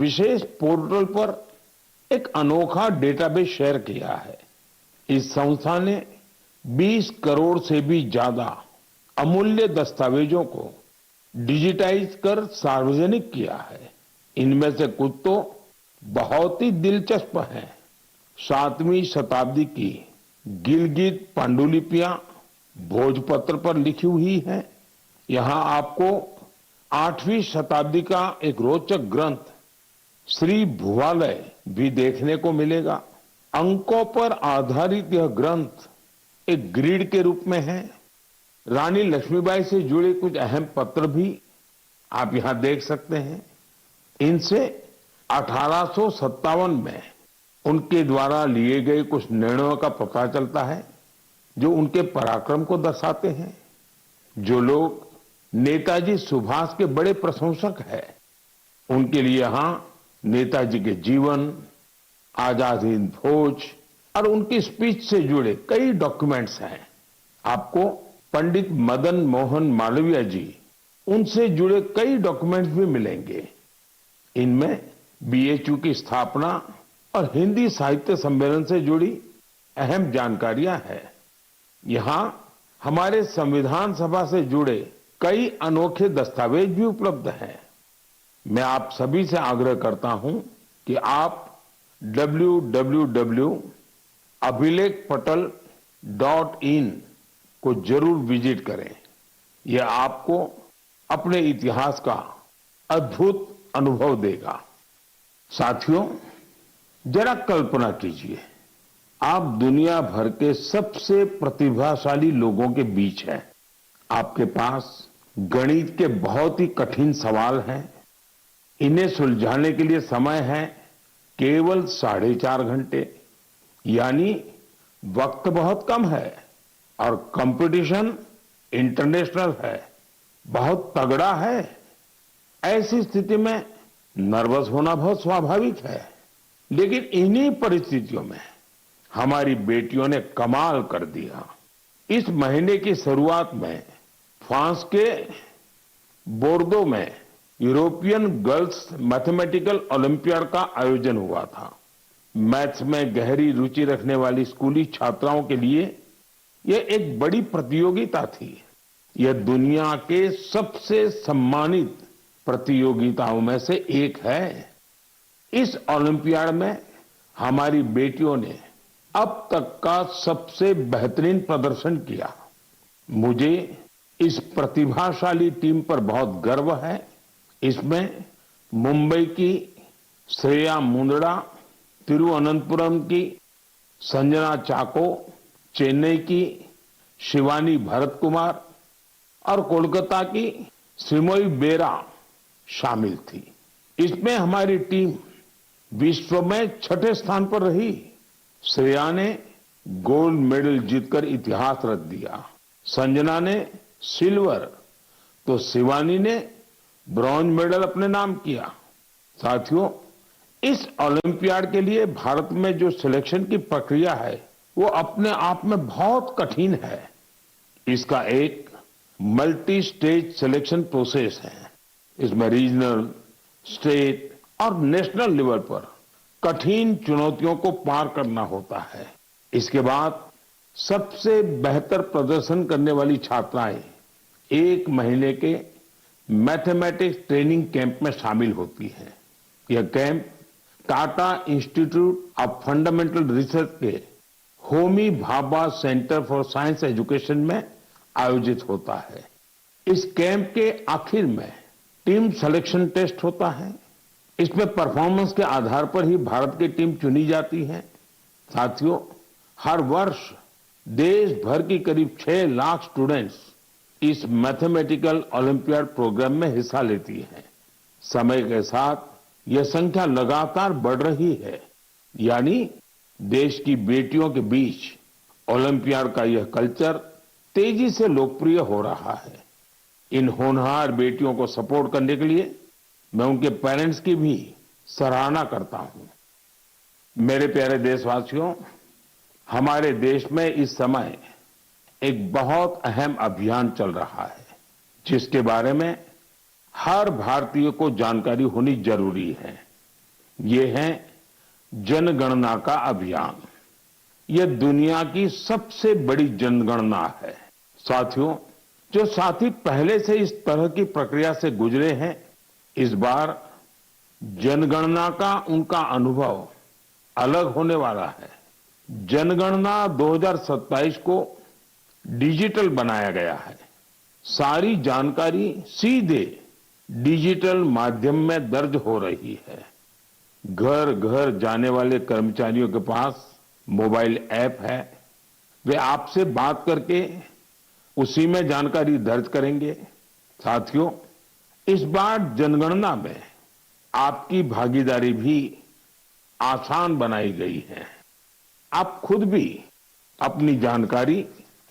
विशेष portal पर एक अनोखा डेटाबेस शेयर किया है। इस संस्था ने 20 करोड़ से भी ज्यादा अमूल्य दस्तावेजों को डिजिटाइज कर सार्वजनिक किया है। इनमें से कुछ तो बहुत ही दिलचस्प हैं। 7वीं शताब्दी की गिलगित पांडुलिपियां भोजपत्र पर लिखी हुई हैं। यहाँ आपको 8वीं शताब्दी का एक रोचक ग्रंथ श्री भुवालय भी देखने को मिलेगा। अंकों पर आधारित यह ग्रंथ एक ग्रिड के रूप में है। रानी लक्ष्मीबाई से जुड़े कुछ अहम पत्र भी आप यहां देख सकते हैं। इनसे 1857 में उनके द्वारा लिए गए कुछ निर्णयों का पता चलता है जो उनके पराक्रम को दर्शाते हैं। जो लोग नेताजी सुभाष के बड़े प्रशंसक हैं, उनके लिए यहां नेताजी के जीवन, आजाद हिंद फौज और उनकी स्पीच से जुड़े कई डॉक्यूमेंट्स हैं। आपको पंडित मदन मोहन मालवीय जी, उनसे जुड़े कई डॉक्यूमेंट्स भी मिलेंगे। इनमें बीएचयू की स्थापना और हिंदी साहित्य सम्मेलन से जुड़ी अहम जानकारियां हैं। यहां हमारे संविधान सभा से जुड़े कई अनोखे दस्तावेज भी उपलब्ध हैं। मैं आप सभी से आग्रह करता हूं कि आप www.abhilekpatal.in को जरूर विजिट करें। यह आपको अपने इतिहास का अद्भुत अनुभव देगा। साथियों, जरा कल्पना कीजिए, आप दुनिया भर के सबसे प्रतिभाशाली लोगों के बीच हैं। आपके पास गणित के बहुत ही कठिन सवाल हैं। इन्हें सुलझाने के लिए समय है केवल 4.5 घंटे, यानी वक्त बहुत कम है और कंपटीशन इंटरनेशनल है, बहुत तगड़ा है। ऐसी स्थिति में नर्वस होना बहुत स्वाभाविक है, लेकिन इन्हीं परिस्थितियों में हमारी बेटियों ने कमाल कर दिया। इस महीने की शुरुआत में फ्रांस के बोर्दो में यूरोपियन गर्ल्स मैथमेटिकल ओलंपियाड का आयोजन हुआ था। मैथ्स में गहरी रुचि रखने वाली स्कूली छात्राओं के लिए यह एक बड़ी प्रतियोगिता थी। यह दुनिया के सबसे सम्मानित प्रतियोगिताओं में से एक है। इस ओलंपियाड में हमारी बेटियों ने अब तक का सबसे बेहतरीन प्रदर्शन किया। मुझे इस प्रतिभाशाली टीम पर बहुत गर्व है। इसमें मुंबई की श्रेया मुंदड़ा, तिरुवनंतपुरम की संजना चाको, चेन्नई की शिवानी भरत कुमार और कोलकाता की श्रीमोई बेरा शामिल थी। इसमें हमारी टीम विश्व में 6ठे स्थान पर रही। श्रेया ने गोल्ड मेडल जीतकर इतिहास रच दिया। संजना ने सिल्वर, तो शिवानी ने ब्रॉन्ज मेडल अपने नाम किया। साथियों, इस ओलंपियाड के लिए भारत में जो सिलेक्शन की प्रक्रिया है वो अपने आप में बहुत कठिन है। इसका एक मल्टी स्टेज सिलेक्शन प्रोसेस है। इसमें रीजनल, स्टेट और नेशनल लेवल पर कठिन चुनौतियों को पार करना होता है। इसके बाद सबसे बेहतर प्रदर्शन करने वाली छात्राएं 1 महीने के मैथमेटिक्स ट्रेनिंग कैंप में शामिल होती हैं। यह camp Tata institute of fundamental research के Homi Bhabha centre for science education में आयोजित होता है। इस कैंप के आखिर में टीम सिलेक्शन टेस्ट होता है। इसमें परफॉर्मेंस के आधार पर ही भारत की टीम चुनी जाती है। साथियों, हर वर्ष देश भर की करीब 6 लाख स्टूडेंट्स इस मैथमेटिकल ओलंपियाड प्रोग्राम में हिस्सा लेती हैं। समय के साथ यह संख्या लगातार बढ़ रही है, यानी देश की बेटियों के बीच ओलंपियाड का यह कल्चर तेजी से लोकप्रिय हो रहा है। इन होनहार बेटियों को सपोर्ट करने के लिए मैं उनके पेरेंट्स की भी सराहना करता हूं। मेरे प्यारे देशवासियों, हमारे देश में इस समय एक बहुत अहम अभियान चल रहा है, जिसके बारे में हर भारतीय को जानकारी होनी जरूरी है। ये है जनगणना का अभियान। यह दुनिया की सबसे बड़ी जनगणना है। साथियों, जो साथी पहले से इस तरह की प्रक्रिया से गुजरे हैं, इस बार जनगणना का उनका अनुभव अलग होने वाला है। जनगणना 2027 को डिजिटल बनाया गया है। सारी जानकारी सीधे डिजिटल माध्यम में दर्ज हो रही है। घर घर जाने वाले कर्मचारियों के पास मोबाइल ऐप है। वे आपसे बात करके उसी में जानकारी दर्ज करेंगे। साथियों, इस बार जनगणना में आपकी भागीदारी भी आसान बनाई गई है। आप खुद भी अपनी जानकारी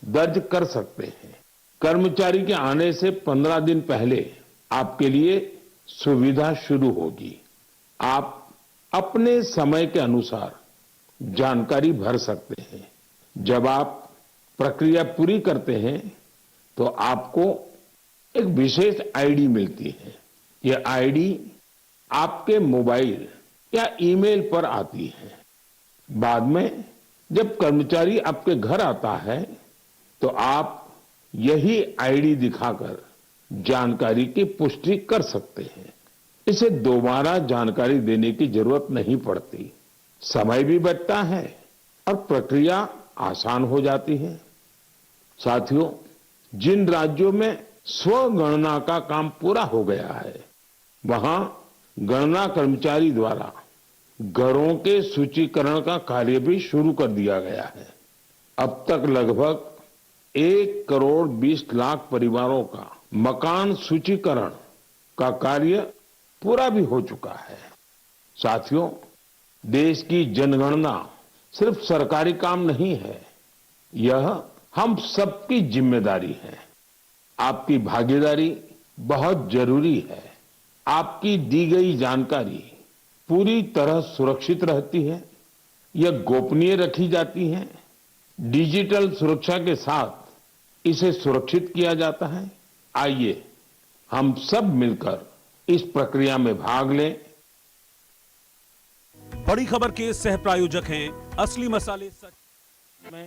दर्ज कर सकते हैं। कर्मचारी के आने से 15 दिन पहले आपके लिए सुविधा शुरू होगी। आप अपने समय के अनुसार जानकारी भर सकते हैं। जब आप प्रक्रिया पूरी करते हैं तो आपको एक विशेष आईडी मिलती है। यह आईडी आपके मोबाइल या ईमेल पर आती है। बाद में जब कर्मचारी आपके घर आता है तो आप यही आईडी दिखाकर जानकारी की पुष्टि कर सकते हैं। इसे दोबारा जानकारी देने की जरूरत नहीं पड़ती। समय भी बचता है और प्रक्रिया आसान हो जाती है। साथियों, जिन राज्यों में स्वगणना का काम पूरा हो गया है, वहां गणना कर्मचारी द्वारा घरों के सूचीकरण का कार्य भी शुरू कर दिया गया है। अब तक लगभग 1 करोड़ 20 लाख परिवारों का मकान सूचीकरण का कार्य पूरा भी हो चुका है। साथियों, देश की जनगणना सिर्फ सरकारी काम नहीं है, यह हम सबकी जिम्मेदारी है। आपकी भागीदारी बहुत जरूरी है। आपकी दी गई जानकारी पूरी तरह सुरक्षित रहती है, यह गोपनीय रखी जाती है। डिजिटल सुरक्षा के साथ इसे सुरक्षित किया जाता है। आइए हम सब मिलकर इस प्रक्रिया में भाग लें। बड़ी खबर के सह प्रायोजक हैं असली मसाले सच में